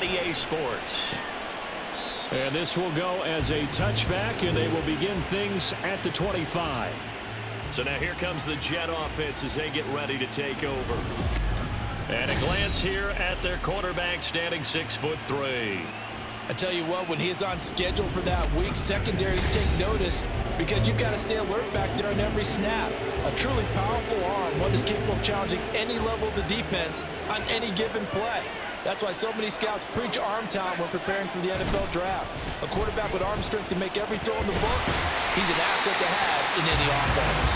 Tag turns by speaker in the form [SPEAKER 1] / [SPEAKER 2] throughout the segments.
[SPEAKER 1] on EA Sports.
[SPEAKER 2] And this will go as a touchback, and they will begin things at the 25.
[SPEAKER 1] So now here comes the Jet offense as they get ready to take over. And a glance here at their quarterback, standing 6'3".
[SPEAKER 3] I tell you what, when he's on schedule for that week, secondaries take notice because you've got to stay alert back there on every snap. A truly powerful arm, one is capable of challenging any level of the defense on any given play. That's why so many scouts preach arm talent when preparing for the NFL draft. A quarterback with arm strength to make every throw in the book, he's an asset to have in any offense.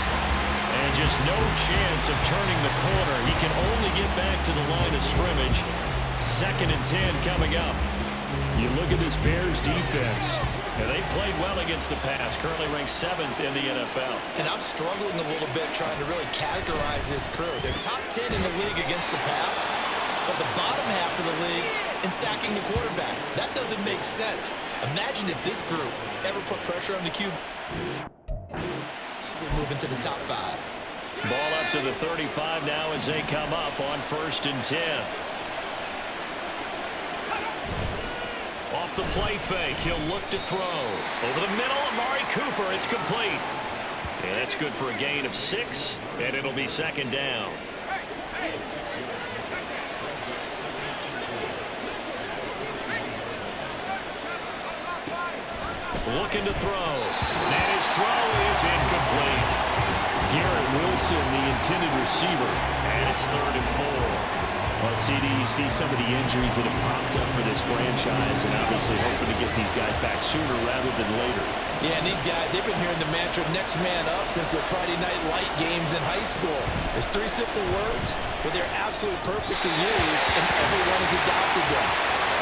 [SPEAKER 1] And just no chance of turning the corner. He can only get back to the line of scrimmage. 2nd and 10 coming up.
[SPEAKER 2] You look at this Bears defense.
[SPEAKER 1] And they played well against the pass, currently ranked 7th in the NFL.
[SPEAKER 3] And I'm struggling a little bit trying to really categorize this crew. They're top 10 in the league against the pass, but the bottom half of the league in sacking the quarterback. That doesn't make sense. Imagine if this group ever put pressure on the QB. Easily moving to the top 5.
[SPEAKER 1] Ball up to the 35 now as they come up on 1st and 10. Off the play fake, he'll look to throw. Over the middle, Amari Cooper, it's complete. And that's good for a gain of 6, and it'll be 2nd down. Looking to throw. And his throw is incomplete.
[SPEAKER 2] Garrett Wilson, the intended receiver.
[SPEAKER 1] And it's 3rd and 4.
[SPEAKER 2] Well, CD, you see some of the injuries that have popped up for this franchise, and obviously hoping to get these guys back sooner rather than later.
[SPEAKER 3] Yeah, and these guys, they've been hearing the mantra next man up since their Friday night light games in high school. There's 3 simple words, but they're absolutely perfect to use, and everyone has adopted them.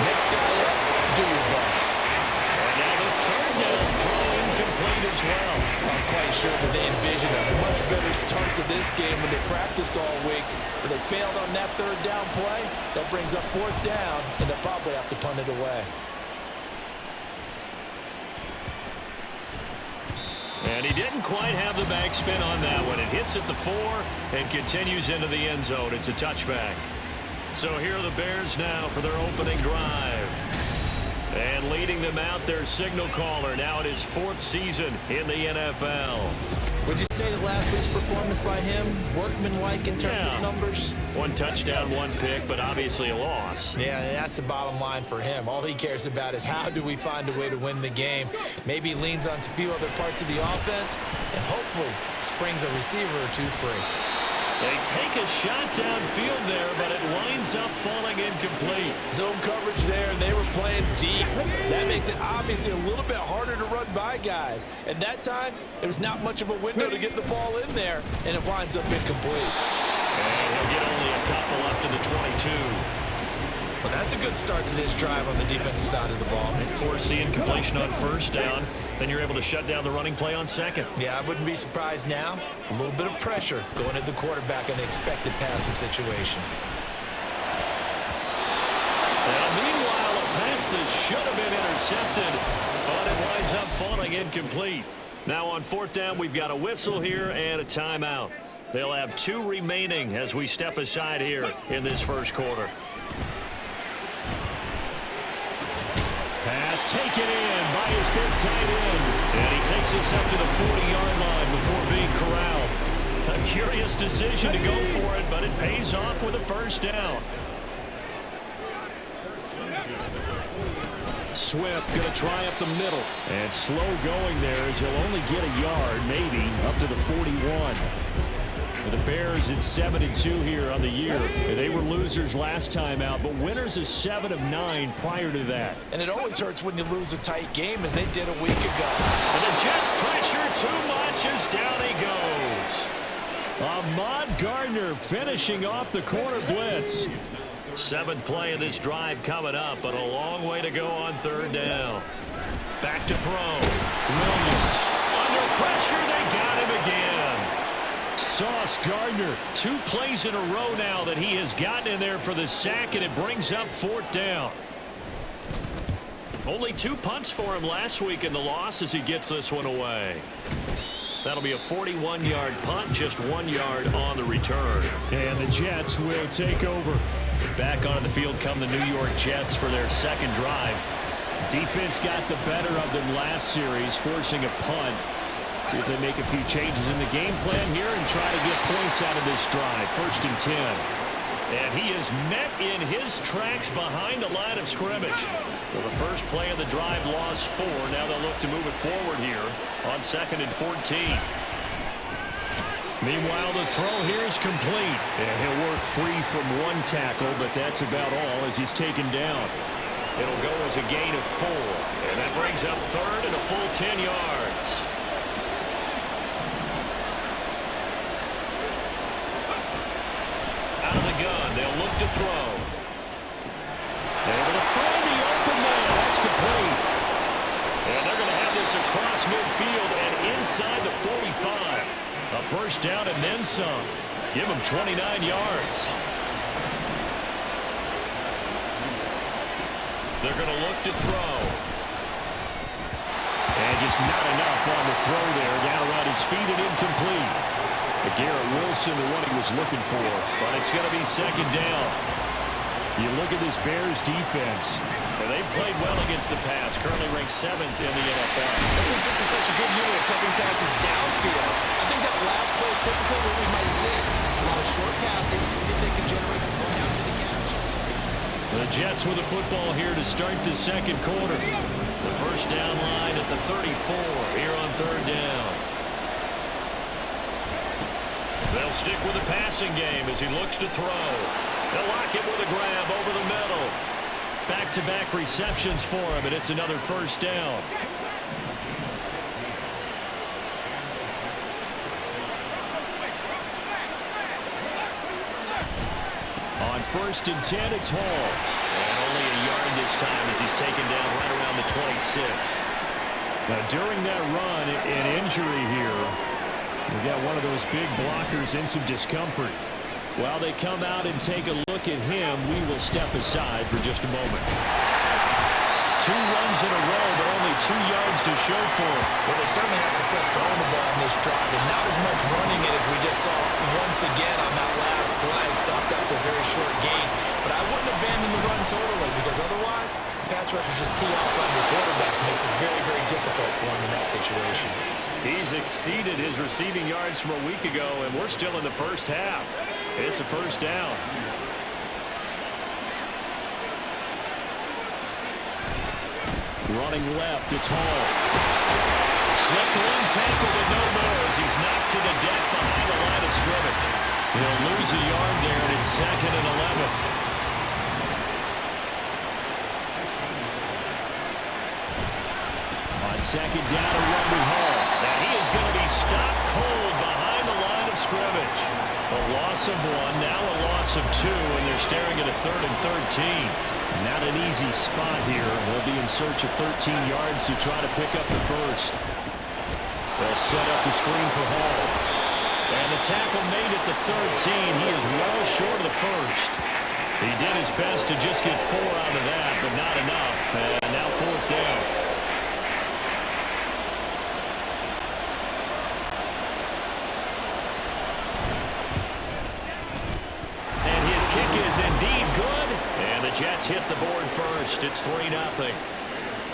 [SPEAKER 3] Next guy up, do your best.
[SPEAKER 1] And now the 3rd down throw incomplete as well.
[SPEAKER 3] I'm quite sure that they envisioned a much better start to this game when they practiced all week, but they failed on that 3rd down play. That brings up 4th down, and they'll probably have to punt it away.
[SPEAKER 1] And he didn't quite have the backspin on that one. It hits at the 4 and continues into the end zone. It's a touchback. So here are the Bears now for their opening drive. And leading them out, their signal caller, now in his 4th season in the NFL.
[SPEAKER 3] Would you say that last week's performance by him, workmanlike in terms of numbers?
[SPEAKER 1] 1 touchdown, 1 pick, but obviously a loss.
[SPEAKER 3] Yeah, and that's the bottom line for him. All he cares about is how do we find a way to win the game. Maybe he leans on a few other parts of the offense and hopefully springs a receiver or 2 free.
[SPEAKER 1] They take a shot downfield there, but it winds up falling incomplete.
[SPEAKER 3] Zone coverage there, they were playing deep. That makes it obviously a little bit harder to run by guys. And that time, there was not much of a window to get the ball in there, and it winds up incomplete.
[SPEAKER 1] And he'll get only a couple up to the 22.
[SPEAKER 3] Well, that's a good start to this drive on the defensive side of the ball.
[SPEAKER 1] And forcing completion on 1st down. Then you're able to shut down the running play on 2nd.
[SPEAKER 3] Yeah, I wouldn't be surprised now. A little bit of pressure going at the quarterback in the expected passing situation.
[SPEAKER 1] Now, meanwhile, a pass that should have been intercepted, but it winds up falling incomplete. Now on 4th down, we've got a whistle here and a timeout. They'll have 2 remaining as we step aside here in this 1st quarter.
[SPEAKER 2] Pass taken in by his big tight end.
[SPEAKER 1] And he takes us up to the 40-yard line before being corralled. A curious decision to go for it, but it pays off with a 1st down.
[SPEAKER 2] Swift going to try up the middle. And slow going there as he'll only get a yard, maybe, up to the 41. For the Bears, it's 7-2 here on the year. They were losers last time out, but winners of 7 of 9 prior to that.
[SPEAKER 3] And it always hurts when you lose a tight game, as they did a week ago.
[SPEAKER 1] And the Jets pressure too much as down he goes.
[SPEAKER 2] Ahmad Gardner finishing off the corner blitz.
[SPEAKER 1] 7th play of this drive coming up, but a long way to go on 3rd down. Back to throw. Williams under pressure. They got him again.
[SPEAKER 2] Sauce Gardner.
[SPEAKER 1] 2 plays in a row now that he has gotten in there for the sack, and it brings up 4th down. Only 2 punts for him last week in the loss as he gets this one away. That'll be a 41-yard punt, just 1 yard on the return.
[SPEAKER 2] And the Jets will take over.
[SPEAKER 1] Back onto the field come the New York Jets for their second drive.
[SPEAKER 2] Defense got the better of them last series, forcing a punt. See if they make a few changes in the game plan here and try to get points out of this drive. 1st and 10.
[SPEAKER 1] And he is met in his tracks behind the line of scrimmage. Well, the first play of the drive lost 4. Now they'll look to move it forward here on 2nd and 14.
[SPEAKER 2] Meanwhile, the throw here is complete. And he'll work free from one tackle, but that's about all as he's taken down.
[SPEAKER 1] It'll go as a gain of 4. And that brings up 3rd and a full 10 yards. Out of the gun, they'll look to throw.
[SPEAKER 2] Able to find the open man. That's complete.
[SPEAKER 1] And they're going to have this across midfield and inside the 45.
[SPEAKER 2] A first down and then some.
[SPEAKER 1] Give him 29 yards. They're going to look to throw.
[SPEAKER 2] And just not enough on the throw there. Down around his feet and incomplete. Garrett Wilson, the one he was looking for.
[SPEAKER 1] But it's going to be 2nd down.
[SPEAKER 2] You look at this Bears defense.
[SPEAKER 1] And they've played well against the pass. Currently ranked 7th in the NFL.
[SPEAKER 3] This is such a good unit of covering passes downfield. I think that last play is typically what we might see. A lot of short passes. See if they can generate some more after the catch.
[SPEAKER 1] The Jets with the football here to start the second quarter. The first down line at the 34 here on 3rd down. They'll stick with the passing game as he looks to throw. They'll lock it with a grab over the middle. Back-to-back receptions for him, and it's another first down.
[SPEAKER 2] On 1st and 10, it's Hall.
[SPEAKER 1] And only a yard this time as he's taken down right around the 26.
[SPEAKER 2] Now, during that run, an injury here. We got one of those big blockers in some discomfort. While they come out and take a look at him, we will step aside for just a moment.
[SPEAKER 1] 2 runs in a row, but only 2 yards to show for it.
[SPEAKER 3] Well, they certainly had success throwing the ball in this drive, and not as much running it as we just saw once again on that last play. Stopped after a very short gain. But I wouldn't abandon the run totally, because otherwise, pass rushers just tee off on your quarterback. It makes it very, very difficult for him in that situation.
[SPEAKER 1] He's exceeded his receiving yards from a week ago, and we're still in the first half. It's a first down.
[SPEAKER 2] Running left, it's Hall.
[SPEAKER 1] Slipped one tackle, but no more as he's knocked to the deck behind the line of scrimmage. He'll lose a yard there, and it's 2nd and 11.
[SPEAKER 2] On 2nd down, a run with Hall.
[SPEAKER 1] And he is going to be stopped cold behind the line of scrimmage. A loss of 1, now a loss of 2, and they're staring at a 3rd and 13.
[SPEAKER 2] Not an easy spot here. They'll be in search of 13 yards to try to pick up the first. They'll set up the screen for Hall.
[SPEAKER 1] And the tackle made at the 13. He is well short of the first. He did his best to just get 4 out of that, but not enough. And now 4th down. Is indeed good, and the Jets hit the board first. It's 3-0.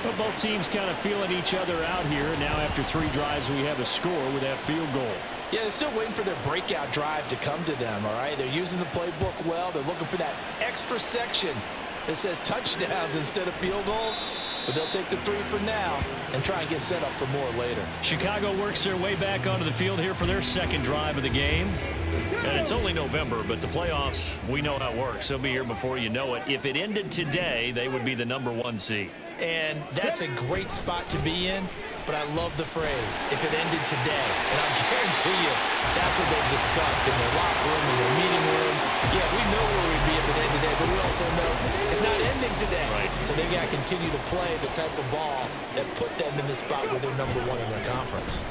[SPEAKER 2] Well, both teams kind of feeling each other out here. Now after 3 drives, we have a score with that field goal.
[SPEAKER 3] Yeah, they're still waiting for their breakout drive to come to them, all right? They're using the playbook well. They're looking for that extra section that says touchdowns instead of field goals. But they'll take the 3 for now and try and get set up for more later.
[SPEAKER 1] Chicago works their way back onto the field here for their second drive of the game. And it's only November, but the playoffs, we know how it works. They'll be here before you know it. If it ended today, they would be the #1 seed.
[SPEAKER 3] And that's a great spot to be in, but I love the phrase, if it ended today. And I guarantee you, that's what they've discussed in their locker room, in their meeting rooms. Yeah, we know where we'd be if it ended today, but we also know it's not ending today.
[SPEAKER 1] Right.
[SPEAKER 3] So they've got to continue to play the type of ball that put them in the spot where they're #1 in their conference.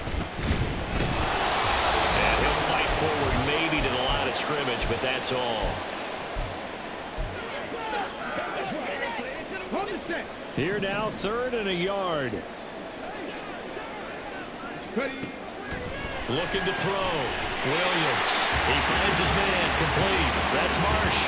[SPEAKER 1] And he'll fight forward maybe to the line of scrimmage, but that's all.
[SPEAKER 2] Here now, 3rd and a yard.
[SPEAKER 1] Looking to throw. Williams. He finds his man. Complete. That's Marsh.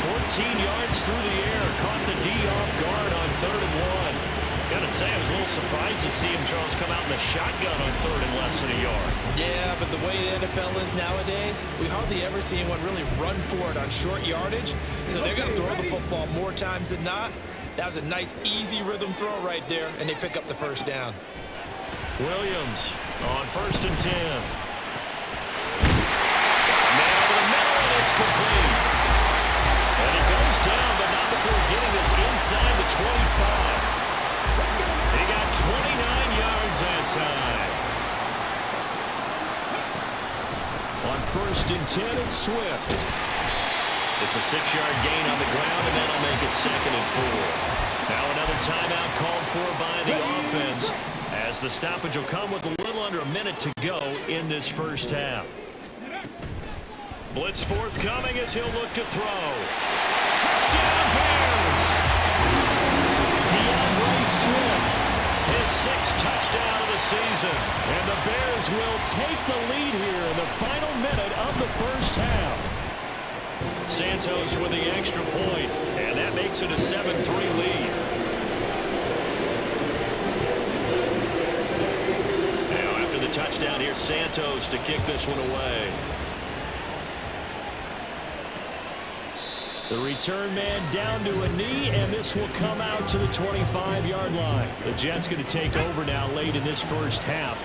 [SPEAKER 1] 14 yards through the air. Caught the D off guard on 3rd and 1. Got to say, I was a little surprised to see him, Charles, come out in the shotgun on 3rd and less than a yard.
[SPEAKER 3] Yeah, but the way the NFL is nowadays, we hardly ever see anyone really run for it on short yardage. So they're going to throw the football more times than not. That was a nice, easy rhythm throw right there, and they pick up the first down.
[SPEAKER 1] Williams on 1st and 10. Now to the middle, and it's complete. And he goes down, but not before getting this inside the 25. He got 29 yards that time. On 1st and 10, it's Swift. It's a 6-yard gain on the ground, and that'll make it 2nd and 4. Now another timeout called for by the offense, as the stoppage will come with a little under a minute to go in this first half. Blitz forthcoming as he'll look to throw. Touchdown Bears! Swift, his 6th touchdown of the season. And the Bears will take the lead here in the final minute of the first half. Santos with the extra point, and that makes it a 7-3 lead. Now after the touchdown, here's Santos to kick this one away. The return man down to a knee, and this will come out to the 25-yard line. The Jets going to take over now late in this first half.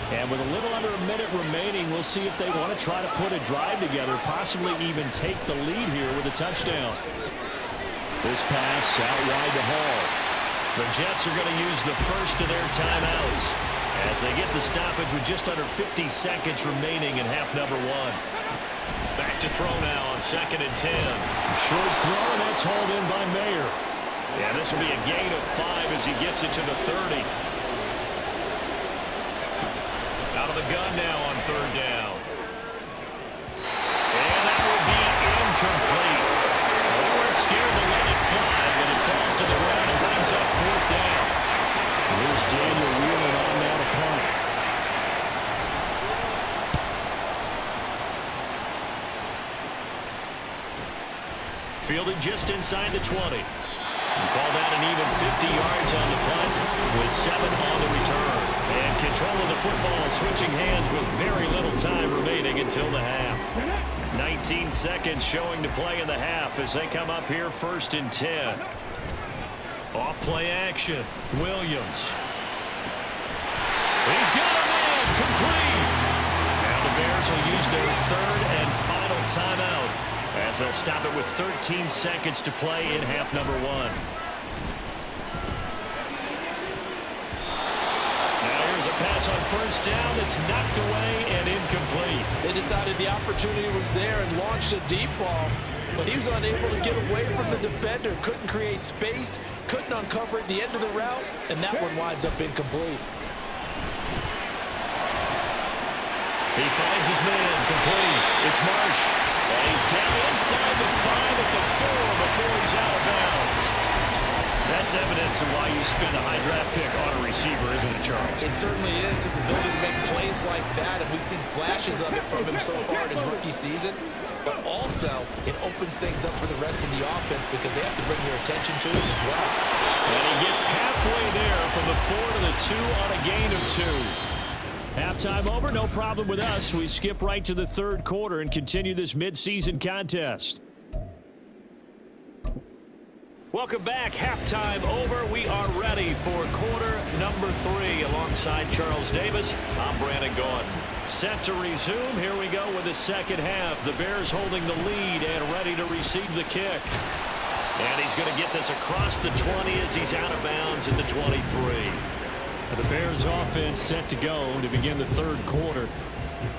[SPEAKER 1] And with a little under a minute remaining, we'll see if they want to try to put a drive together, possibly even take the lead here with a touchdown. This pass out wide to Hall. The Jets are going to use the first of their timeouts as they get the stoppage with just under 50 seconds remaining in half number 1. Back to throw now on 2nd and 10. Short throw, and that's hauled in by Mayer. Yeah, this will be a gain of 5 as he gets it to the 30. Out of the gun now on 3rd down. And that will be incomplete. They weren't scared to let it fly, but it falls to the ground and brings up 4th down. Here's Daniel Wheeler on now to punt. Fielded just inside the 20. We call that an even 50 yards on the punt with 7 on the return. And control of the football switching hands with very little time remaining until the half. 19 seconds showing to play in the half as they come up here 1st and 10. Off play action. Williams. He's got a man complete. Now the Bears will use their 3rd and final timeout, as they'll stop it with 13 seconds to play in half number 1. Now here's a pass on 1st down that's knocked away and incomplete.
[SPEAKER 3] They decided the opportunity was there and launched a deep ball, but he was unable to get away from the defender. Couldn't create space, couldn't uncover at the end of the route, and that one winds up incomplete.
[SPEAKER 1] He finds his man complete. It's Marsh. And he's down inside the 5 at the 4 before he's out of bounds. That's evidence of why you spend a high draft pick on a receiver, isn't it, Charles?
[SPEAKER 3] It certainly is. His ability to make plays like that, and we've seen flashes of it from him so far in his rookie season. But also, it opens things up for the rest of the offense because they have to bring their attention to it as well.
[SPEAKER 1] And he gets halfway there from the 4 to the 2 on a gain of 2.
[SPEAKER 2] Halftime over, no problem with us. We skip right to the 3rd quarter and continue this midseason contest.
[SPEAKER 1] Welcome back. Halftime over. We are ready for quarter number 3 alongside Charles Davis. I'm Brandon Gaudin. Set to resume. Here we go with the second half. The Bears holding the lead and ready to receive the kick. And he's going to get this across the 20 as he's out of bounds at the 23.
[SPEAKER 2] The Bears offense set to go to begin the 3rd quarter.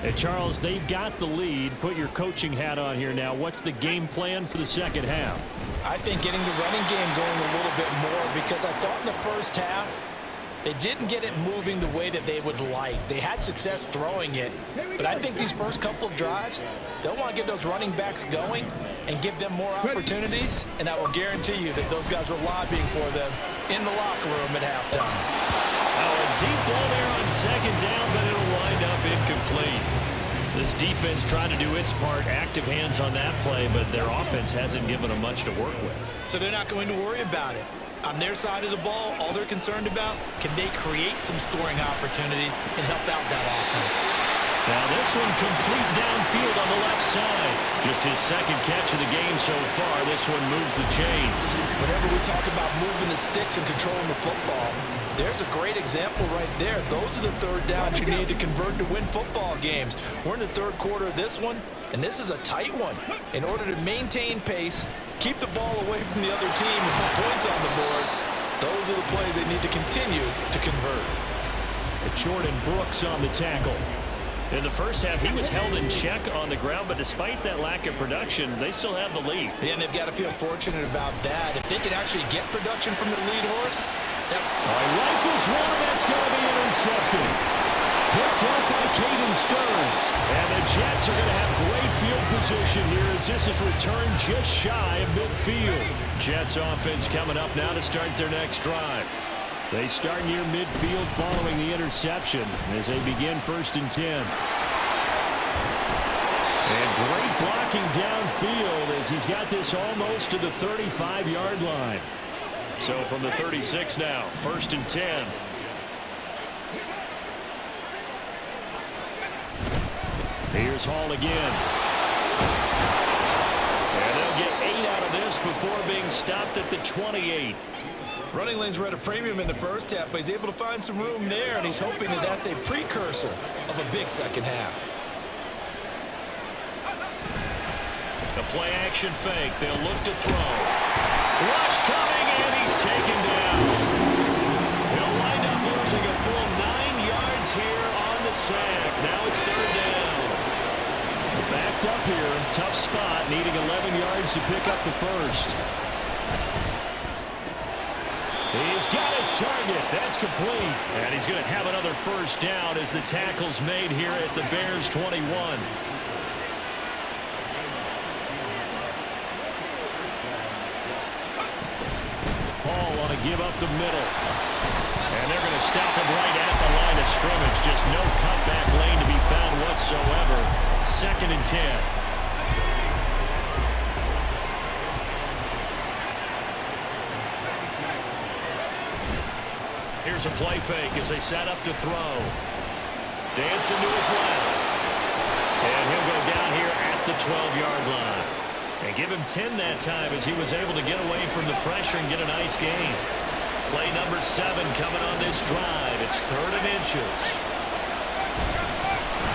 [SPEAKER 2] And Charles, they've got the lead. Put your coaching hat on here now. What's the game plan for the second half?
[SPEAKER 3] I think getting the running game going a little bit more, because I thought in the first half they didn't get it moving the way that they would like. They had success throwing it, but I think these first couple of drives, they'll want to get those running backs going and give them more opportunities, and I will guarantee you that those guys were lobbying for them in the locker room at halftime.
[SPEAKER 1] A deep ball there on 2nd down, but it'll wind up incomplete. This defense trying to do its part, active hands on that play, but their offense hasn't given them much to work with.
[SPEAKER 3] So they're not going to worry about it. On their side of the ball, all they're concerned about, can they create some scoring opportunities and help out that offense?
[SPEAKER 1] Now this one complete downfield on the left side. Just his second catch of the game so far. This one moves the chains.
[SPEAKER 3] Whenever we talk about moving the sticks and controlling the football, there's a great example right there. Those are the third downs you need to convert to win football games. We're in the third quarter of this one, and this is a tight one. In order to maintain pace, keep the ball away from the other team and put points on the board, those are the plays they need to continue to convert.
[SPEAKER 2] Jordan Brooks on the tackle.
[SPEAKER 1] In the first half, he was held in check on the ground, but despite that lack of production, they still have the lead.
[SPEAKER 3] Yeah, and they've got to feel fortunate about that. If they can actually get production from their lead horse, that
[SPEAKER 2] Rifles one, that's going to be intercepted. Picked up by Caden Stearns. And the Jets are going to have great field position here as this is returned just shy of midfield.
[SPEAKER 1] Jets offense coming up now to start their next drive.
[SPEAKER 2] They start near midfield following the interception as they begin 1st and 10. And great blocking downfield as he's got this almost to the 35-yard line.
[SPEAKER 1] So from the 36 now, 1st and 10.
[SPEAKER 2] Here's Hall again.
[SPEAKER 1] And they'll get 8 out of this before being stopped at the 28.
[SPEAKER 3] running lanes were at a premium in the first half, but he's able to find some room there, and he's hoping that that's a precursor of a big second half.
[SPEAKER 1] A play-action fake. They'll look to throw. Rush coming, and he's taken down. He'll wind up losing a full 9 yards here on the sack. Now it's 3rd down.
[SPEAKER 2] Backed up here. Tough spot, needing 11 yards to pick up the first. He's got his target. That's complete.
[SPEAKER 1] And he's going to have another first down as the tackle's made here at the Bears 21.
[SPEAKER 2] Give up the middle.
[SPEAKER 1] And they're going to stop him right at the line of scrimmage. Just no cutback lane to be found whatsoever. 2nd and 10. Here's a play fake as they set up to throw. Dancing to his left. And he'll go down here at the 12-yard line. And give him 10 that time as he was able to get away from the pressure and get a nice gain. Play number 7 coming on this drive. It's 3rd and inches.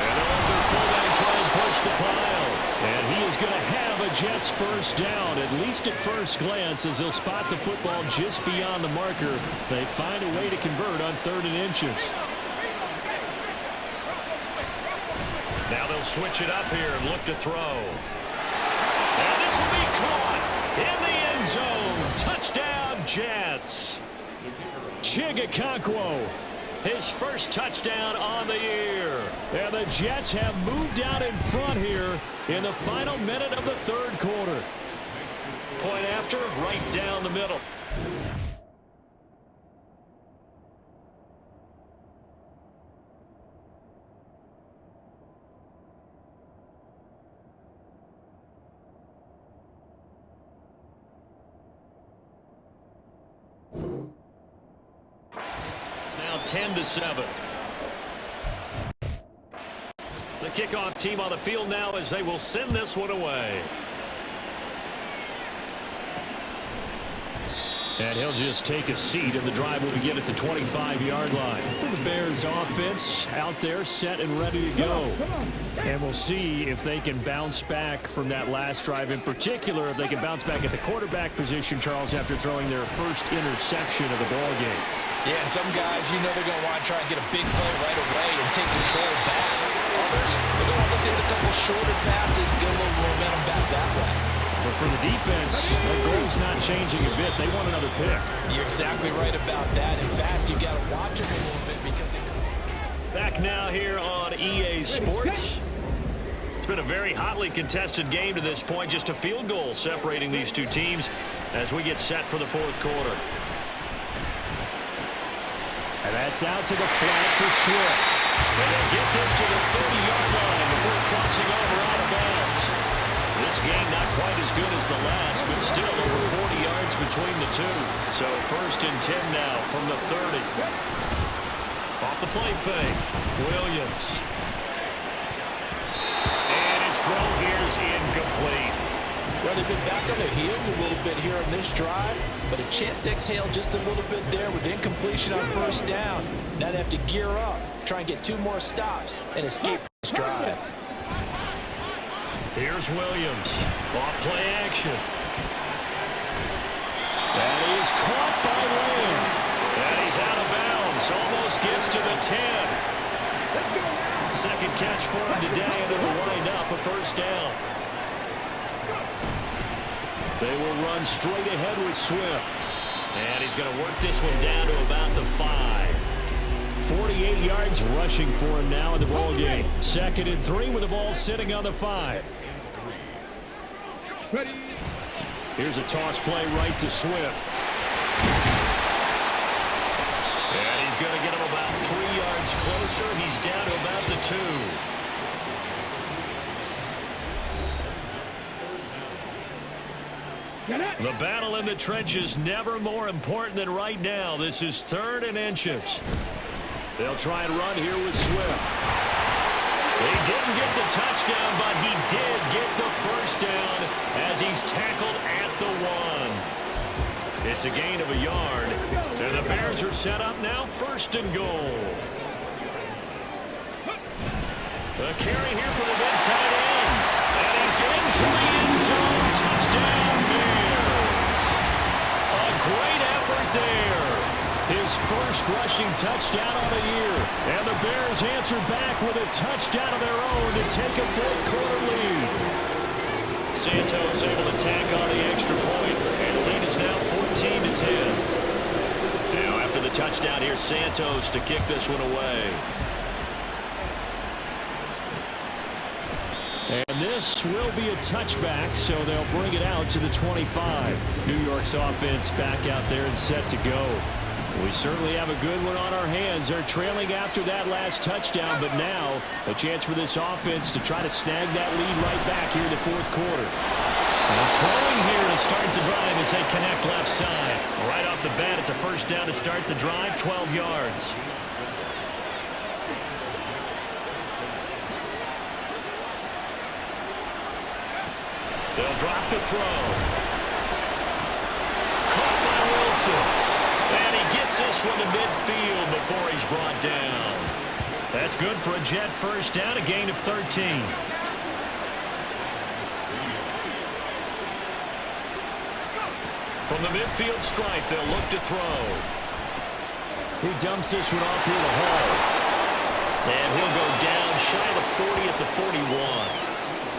[SPEAKER 1] And they'll let their fullback try and push the pile.
[SPEAKER 2] And he is going to have a Jets first down, at least at first glance, as he'll spot the football just beyond the marker. They find a way to convert on 3rd and inches.
[SPEAKER 1] Now they'll switch it up here and look to throw. And this will be caught in the end zone. Touchdown, Jets.
[SPEAKER 2] ChicagoBears,
[SPEAKER 1] his first touchdown on the year.
[SPEAKER 2] And the Jets have moved out in front here in the final minute of the 3rd quarter.
[SPEAKER 1] Point after, right down the middle. Now 10-7. The kickoff team on the field now as they will send this one away.
[SPEAKER 2] And he'll just take a seat, and the drive will begin at the 25-yard line. The Bears offense out there set and ready to go. And we'll see if they can bounce back from that last drive. In particular, if they can bounce back at the quarterback position, Charles, after throwing their first interception of the ball game.
[SPEAKER 3] Yeah, and some guys, you know they're going to want to try and get a big play right away and take control back. Others, they're going to look at a couple shorter passes, get a little momentum back that way.
[SPEAKER 2] But for the defense, their goal's not changing a bit. They want another pick.
[SPEAKER 3] You're exactly right about that. In fact, you've got to watch them a little bit because it...
[SPEAKER 1] Back now here on EA Sports. It's been a very hotly contested game to this point. Just a field goal separating these two teams as we get set for the 4th quarter.
[SPEAKER 2] And that's out to the flat for Swift.
[SPEAKER 1] And they'll get this to the 30-yard line before crossing over out of bounds. This game not quite as good as the last, but still over 40 yards between the two. So 1st and 10 now from the 30. Off the play fake, Williams. And his throw here is incomplete.
[SPEAKER 3] Well, they've been back on their heels a little bit here on this drive, but a chance to exhale just a little bit there with incompletion on 1st down. Now they have to gear up, try and get 2 more stops, and escape this drive.
[SPEAKER 1] Here's Williams. Off play action. That is caught by Lamb. And he's out of bounds. Almost gets to the 10. Second catch for him today, and it'll wind up a 1st down. They will run straight ahead with Swift. And he's going to work this one down to about the 5.
[SPEAKER 2] 48 yards rushing for him now in the ball game. 2nd and 3 with the ball sitting on the 5. Here's a toss play right to Swift.
[SPEAKER 1] And he's going to get him about 3 yards closer. He's down to about the 2. The battle in the trenches never more important than right now. This is 3rd and inches.
[SPEAKER 2] They'll try and run here with Swift.
[SPEAKER 1] He didn't get the touchdown, but he did get the 1st down as he's tackled at the 1. It's a gain of a yard, and the Bears are set up now 1st and goal. The carry here for the big tight end, and he's into the end zone. Touchdown, Bears. A great effort there.
[SPEAKER 2] His 1st rushing touchdown of the year. And the Bears answer back with a touchdown of their own to take a 4th quarter lead.
[SPEAKER 1] Santos able to tack on the extra point, and the lead is now 14 to 10. Now after the touchdown, here's Santos to kick this one away.
[SPEAKER 2] And this will be a touchback, so they'll bring it out to the 25. New York's offense back out there and set to go. We certainly have a good one on our hands. They're trailing after that last touchdown, but now a chance for this offense to try to snag that lead right back here in the 4th quarter.
[SPEAKER 1] And throwing here to start the drive as they connect left side. Right off the bat, it's a 1st down to start the drive, 12 yards. They'll drop the throw. Caught by Wilson. And he gets this one to midfield before he's brought down. That's good for a Jet 1st down, a gain of 13. From the midfield stripe, they'll look to throw.
[SPEAKER 2] He dumps this one off here to Hall.
[SPEAKER 1] And he'll go down shy of the 40 at the 41.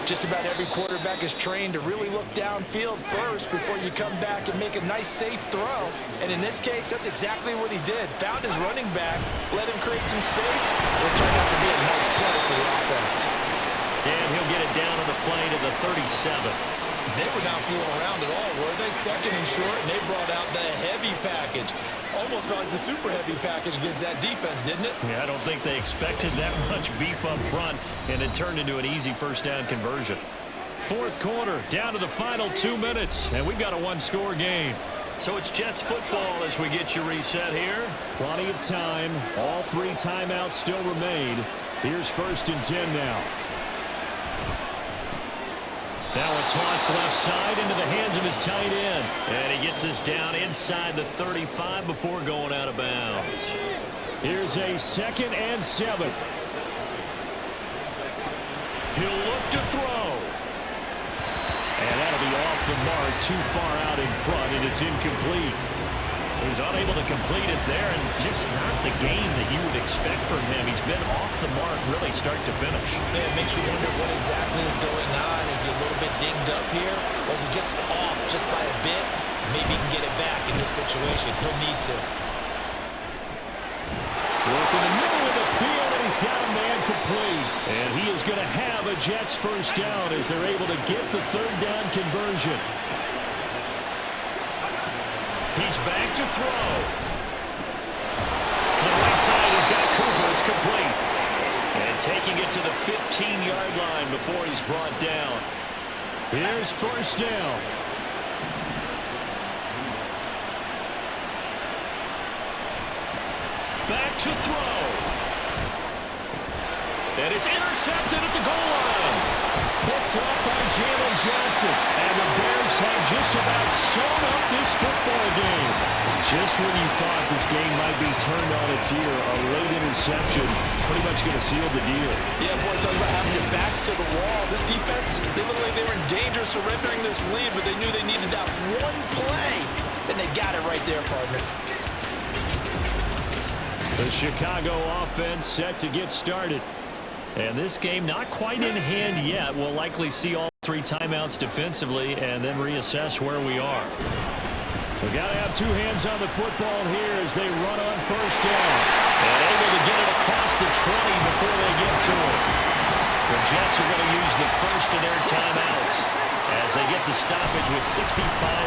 [SPEAKER 3] Just about every quarterback is trained to really look downfield first before you come back and make a nice, safe throw. And in this case, that's exactly what he did. Found his running back, let him create some space. It turned out to be a nice play for the offense.
[SPEAKER 1] And he'll get it down on the play to the 37.
[SPEAKER 3] They were not fooling around at all, were they? 2nd and short, and they brought out the heavy package. Almost felt like the super heavy package against that defense, didn't it?
[SPEAKER 1] Yeah, I don't think they expected that much beef up front, and it turned into an easy 1st down conversion. 4th quarter, down to the final 2 minutes, and we've got a 1-score game. So it's Jets football as we get you reset here.
[SPEAKER 2] Plenty of time. All 3 timeouts still remain. Here's 1st and 10 now.
[SPEAKER 1] Now a toss left side into the hands of his tight end. And he gets us down inside the 35 before going out of bounds.
[SPEAKER 2] Here's a 2nd and 7.
[SPEAKER 1] He'll look to throw.
[SPEAKER 2] And that'll be off the mark, too far out in front, and it's incomplete.
[SPEAKER 1] He's unable to complete it there, and just not the game that you would expect from him. He's been off the mark really start to finish.
[SPEAKER 3] Yeah, it makes you wonder what exactly is going on. Is he a little bit dinged up here, or is he just off just by a bit? Maybe he can get it back in this situation. He'll need to.
[SPEAKER 2] Look in the middle of the field, and he's got a man complete. And he is going to have a Jets 1st down as they're able to get the 3rd down conversion.
[SPEAKER 1] He's back to throw. To the right side, he's got Cooper. It's complete. And taking it to the 15-yard line before he's brought down.
[SPEAKER 2] Here's first down.
[SPEAKER 1] Back to throw. And it's intercepted at the goal line.
[SPEAKER 2] Picked up by Jalen Johnson. And the Bears have just about sewn up this football game. Just when you thought this game might be turned on its ear, a late interception pretty much going to seal the deal.
[SPEAKER 3] Yeah, boy, talking about having your backs to the wall. This defense, they looked like they were in danger of surrendering this lead, but they knew they needed that one play. And they got it right there, partner.
[SPEAKER 2] The Chicago offense set to get started.
[SPEAKER 1] And this game not quite in hand yet. We'll likely see all 3 timeouts defensively and then reassess where we are.
[SPEAKER 2] We've got to have 2 hands on the football here as they run on first down.
[SPEAKER 1] And able to get it across the 20 before they get to it. The Jets are going to use the first of their timeouts as they get the stoppage with 65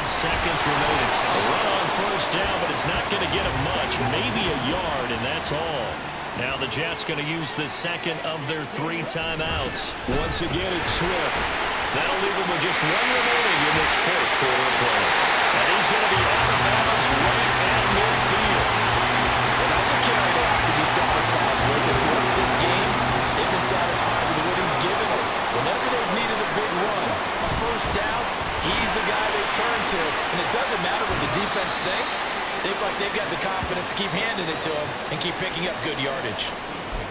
[SPEAKER 1] seconds remaining. A run on first down, but it's not going to get them much. Maybe a yard, and that's all. Now the Jets going to use the second of their 3 timeouts.
[SPEAKER 2] Once again, it's Swift.
[SPEAKER 1] That'll leave them with just 1 remaining in this 4th quarter play. And he's going to be out of bounds right at midfield.
[SPEAKER 3] Well, that's a carry they have to be satisfied with. And throughout this game, they've been satisfied with what he's given them. Whenever they've needed a big run, a first down, he's the guy they turn to. And it doesn't matter what the defense thinks. They've got the confidence to keep handing it to him and keep picking up good yardage.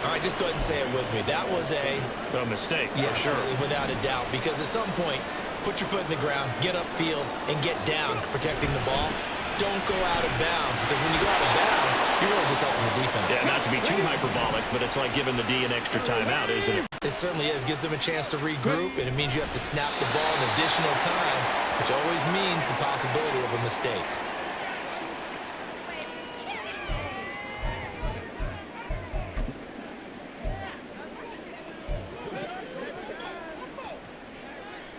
[SPEAKER 3] All right, just go ahead and say it with me. That was a
[SPEAKER 1] mistake,
[SPEAKER 3] yeah,
[SPEAKER 1] for sure.
[SPEAKER 3] Without a doubt. Because at some point, put your foot in the ground, get upfield, and get down protecting the ball. Don't go out of bounds, because when you go out of bounds, you're really just helping the defense.
[SPEAKER 1] Yeah, not to be too hyperbolic, but it's like giving the D an extra timeout, isn't it?
[SPEAKER 3] It certainly is. Gives them a chance to regroup, and it means you have to snap the ball an additional time, which always means the possibility of a mistake.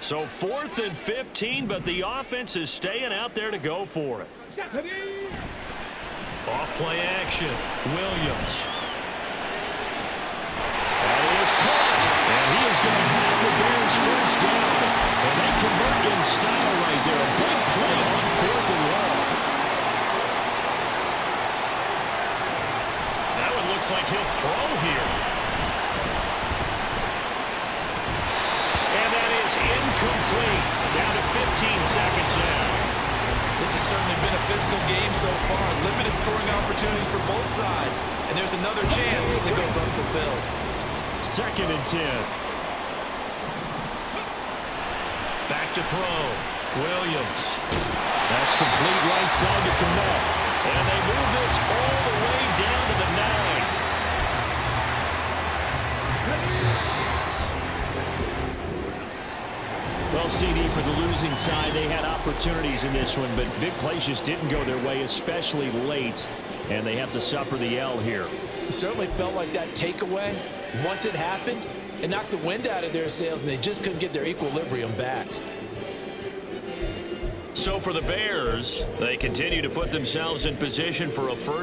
[SPEAKER 1] So 4th and 15, but the offense is staying out there to go for it. Off play action. Williams.
[SPEAKER 2] That is caught. And he is going to have the Bears first down. And they convert in style right there. A big play on 4th and long.
[SPEAKER 1] That one looks like he'll throw here. Incomplete. Down to 15 seconds now.
[SPEAKER 3] This has certainly been a physical game so far. Limited scoring opportunities for both sides. And there's another chance that goes unfulfilled.
[SPEAKER 2] 2nd and 10.
[SPEAKER 1] Back to throw. Williams.
[SPEAKER 2] That's complete right side to Kmet.
[SPEAKER 1] And they move this all the way down to the 9.
[SPEAKER 2] Well, CD, for the losing side, they had opportunities in this one, but big plays just didn't go their way, especially late, and they have to suffer the L here.
[SPEAKER 3] It certainly felt like that takeaway, once it happened, it knocked the wind out of their sails, and they just couldn't get their equilibrium back.
[SPEAKER 1] So for the Bears, they continue to put themselves in position for a first